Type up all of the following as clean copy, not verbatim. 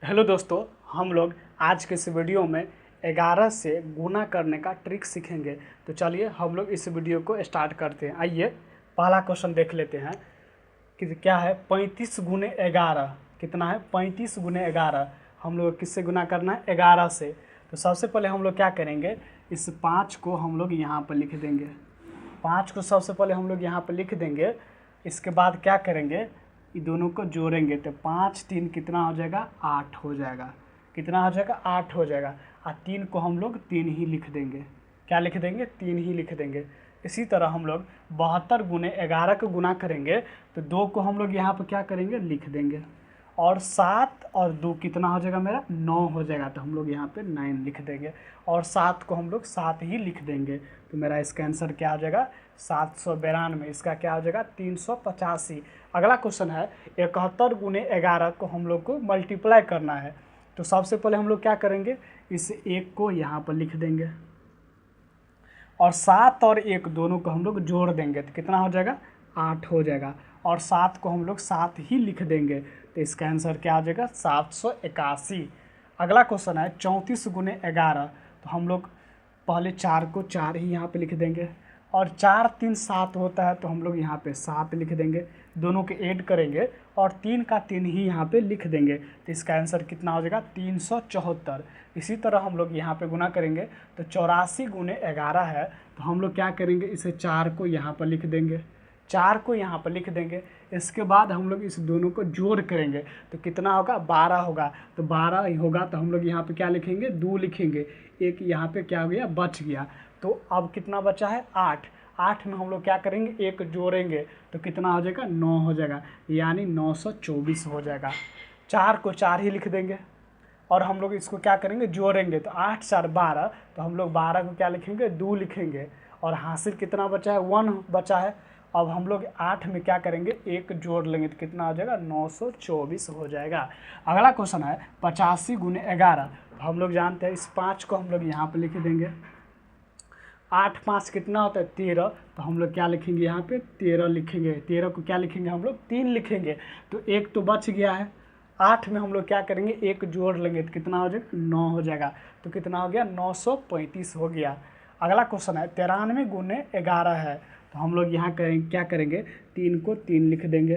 Hello दोस्तों, हम लोग आज के इस वीडियो में 11 से गुना करने का ट्रिक सीखेंगे। तो चलिए हम लोग इस वीडियो को स्टार्ट करते हैं। आइए पहला क्वेश्चन देख लेते हैं कि क्या है 35 गुने 11। कितना है 35 गुने 11। हम लोग किससे गुना करना है 11 से। तो सबसे पहले हम लोग क्या करेंगे, इस 5 को हम लोग यहाँ पर लिख देंगे। 5 को सबसे पहले हम लोग यहाँ पर लिख देंगे। इसके बाद क्या करेंगे, ये दोनों को जोड़ेंगे तो 5 3 कितना हो जाएगा 8 हो जाएगा। कितना हो जाएगा 8 हो जाएगा। और 3 को हम लोग 3 ही लिख देंगे। क्या लिख देंगे 3 ही लिख देंगे। इसी तरह हम लोग 72 गुने 11 को गुना करेंगे तो 2 को हम लोग यहाँ पर क्या करेंगे लिख देंगे। और 7 और 2 कितना हो जाएगा मेरा 9 हो जाएगा। तो हम लोग यहाँ पे 9 लिख देंगे और 7 को हम लोग 7 ही लिख देंगे। तो मेरा इसका आंसर क्या हो जाएगा 792। इसका क्या हो जाएगा 385। अगला क्वेश्चन है 71 गुने 11 को हम लोग को मल्टीप्लाई करना है। तो सबसे पहले हम लोग क्या करेंगे, इस 1 को यहाँ पर लिख देंगे और 7 और 1 दोनों को हम लोग जोड़ देंगे तो कितना हो जाएगा 8 हो जाएगा। और 7 को हम लोग 7 ही लिख देंगे तो इसका आंसर क्या हो जाएगा 781। अगला क्वेश्चन है 34 गुने 11। तो हम लोग पहले 4 को 4 ही यहाँ पे लिख देंगे और 4 3 7 होता है तो हम लोग यहाँ पे 7 लिख देंगे। दोनों के ऐड करेंगे और 3 का 3 ही यहाँ पे लिख देंगे तो इसका आंसर कितना हो जाएगा 374। इसी तरह हम लोग यहाँ पे गुना करेंगे तो 84 गुने 11 है। तो हम लोग क्या करेंगे, इसे 4 को यहाँ पर लिख देंगे। 4 को यहाँ पर लिख देंगे। इसके बाद हम लोग इस दोनों को जोड़ करेंगे तो कितना होगा 12 होगा। तो 12 ही होगा तो हम लोग यहाँ पे क्या लिखेंगे 2 लिखेंगे। एक यहाँ पे क्या हो गया बच गया। तो अब कितना बचा है 8। 8 में हम लोग क्या करेंगे एक जोड़ेंगे तो कितना हो जाएगा 9 हो जाएगा, यानी 924 हो जाएगा। 4 को 4 ही लिख देंगे और हम लोग इसको क्या करेंगे जोड़ेंगे तो 8 4 12। तो हम लोग 12 को क्या लिखेंगे 2 लिखेंगे और हासिल कितना बचा है 1 बचा है। अब हम लोग 8 में क्या करेंगे एक जोड़ लेंगे तो कितना हो जाएगा 924 हो जाएगा। अगला क्वेश्चन है 85 गुने 11। तो हम लोग जानते हैं इस 5 को हम लोग यहाँ पे लिख देंगे। 8 5 कितना होता है 13। तो हम लोग क्या लिखेंगे यहाँ पे 13 लिखेंगे। 13 को क्या लिखेंगे हम लोग 3 लिखेंगे तो एक तो बच गया है। 8 में हम लोग क्या करेंगे एक जोड़ लेंगे तो कितना हो जाएगा 9 हो जाएगा। तो कितना हो गया 935 हो गया। अगला क्वेश्चन है 93 गुने 11 है। तो हम लोग यहाँ करेंगे क्या करेंगे 3 को 3 लिख देंगे।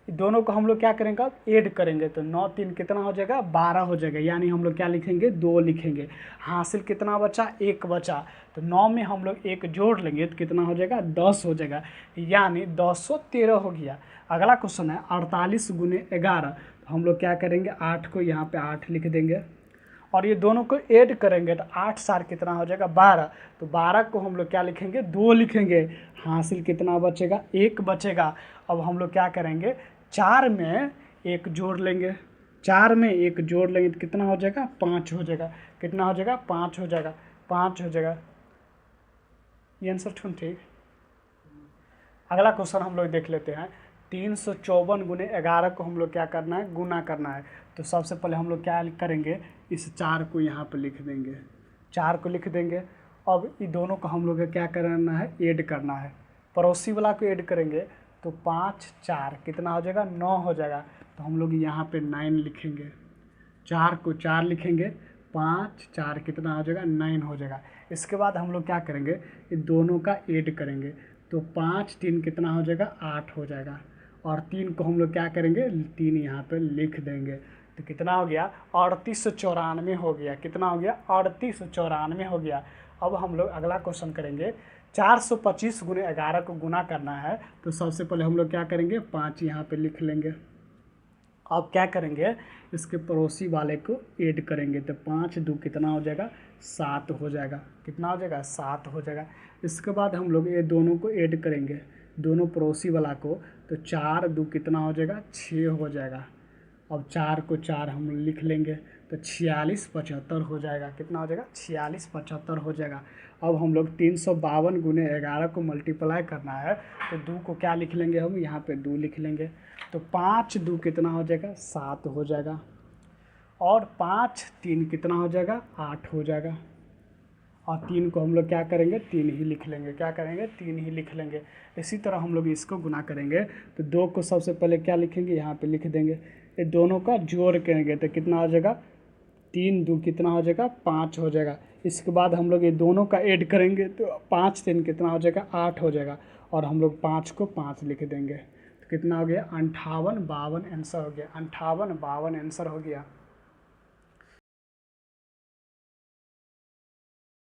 दोनों को हम लोग क्या करेंगे अब ऐड करेंगे तो 9 3 कितना हो जाएगा 12 हो जाएगा, यानी हम लोग क्या लिखेंगे 2 लिखेंगे। हासिल कितना बचा 1 बचा। तो 9 में हम लोग एक जोड़ लेंगे तो कितना हो जाएगा 10 हो जाएगा, यानी 1013 हो गया। अगला क्वेश्चन है 48 गुने 11। तो हम लोग क्या करेंगे 8 को यहाँ पे 8 लिख देंगे और ये दोनों को ऐड करेंगे तो 8 4 कितना हो जाएगा 12। तो 12 को हम लोग क्या लिखेंगे 2 लिखेंगे। हासिल कितना बचेगा 1 बचेगा। अब हम लोग क्या करेंगे 4 में एक जोड़ लेंगे। 4 में एक जोड़ लेंगे तो कितना हो जाएगा 5 हो जाएगा। कितना हो जाएगा 5 हो जाएगा। 5 हो जाएगा, ये आंसर ठीक। अगला क्वेश्चन हम लोग देख लेते हैं 354 गुने 11 को हम लोग क्या करना है गुना करना है। तो सबसे पहले हम लोग क्या करेंगे इस 4 को यहाँ पर लिख देंगे। 4 को लिख देंगे। अब ये दोनों को हम लोग क्या करना है ऐड करना है। पड़ोसी वाला को ऐड करेंगे तो 5 4 कितना हो जाएगा 9 हो जाएगा। तो हम लोग यहाँ पे 9 लिखेंगे। 4 को 4 लिखेंगे, 5 4 कितना हो जाएगा 9 हो जाएगा। इसके बाद हम लोग क्या करेंगे ये दोनों का ऐड करेंगे तो 5 3 कितना हो जाएगा 8 हो जाएगा। और 3 को हम लोग क्या करेंगे 3 यहाँ पे लिख देंगे तो कितना हो गया 3894 हो गया। कितना हो गया 3894 हो गया। अब हम लोग अगला क्वेश्चन करेंगे 425 गुने 11 को गुना करना है। तो सबसे पहले हम लोग क्या करेंगे 5 यहाँ पे लिख लेंगे। अब क्या करेंगे इसके पड़ोसी वाले को ऐड करेंगे तो 5 2 कितना हो जाएगा 7 हो जाएगा। कितना हो जाएगा 7 हो जाएगा। इसके बाद हम लोग ये दोनों को ऐड करेंगे, दोनों पड़ोसी वाला को, तो 4 2 कितना हो जाएगा 6 हो जाएगा। अब 4 को 4 हम लिख लेंगे तो 46 75 हो जाएगा। कितना हो जाएगा 46 75 हो जाएगा। अब हम लोग 352 गुने 11 को मल्टीप्लाई करना है तो 2 को क्या लिख लेंगे हम यहाँ पे 2 लिख लेंगे। तो 5 2 कितना हो जाएगा 7 हो जाएगा और 5 3 कितना हो जाएगा 8 हो जाएगा। और 3 को हम लोग क्या करेंगे 3 ही लिख लेंगे। क्या करेंगे 3 ही लिख लेंगे। इसी तरह हम लोग इसको गुना करेंगे तो 2 को सबसे पहले क्या लिखेंगे यहाँ पे लिख देंगे। ये दोनों का जोड़ करेंगे तो कितना हो जाएगा, 3 2 कितना हो जाएगा, 5 हो जाएगा। इसके बाद हम लोग ये दोनों का ऐड करेंगे तो 5 3 कितना हो जाएगा, 8 हो जाएगा। और हम लोग 5 को 5 लिख देंगे तो कितना हो गया, 58 52 आंसर हो गया, 58 52 आंसर हो गया।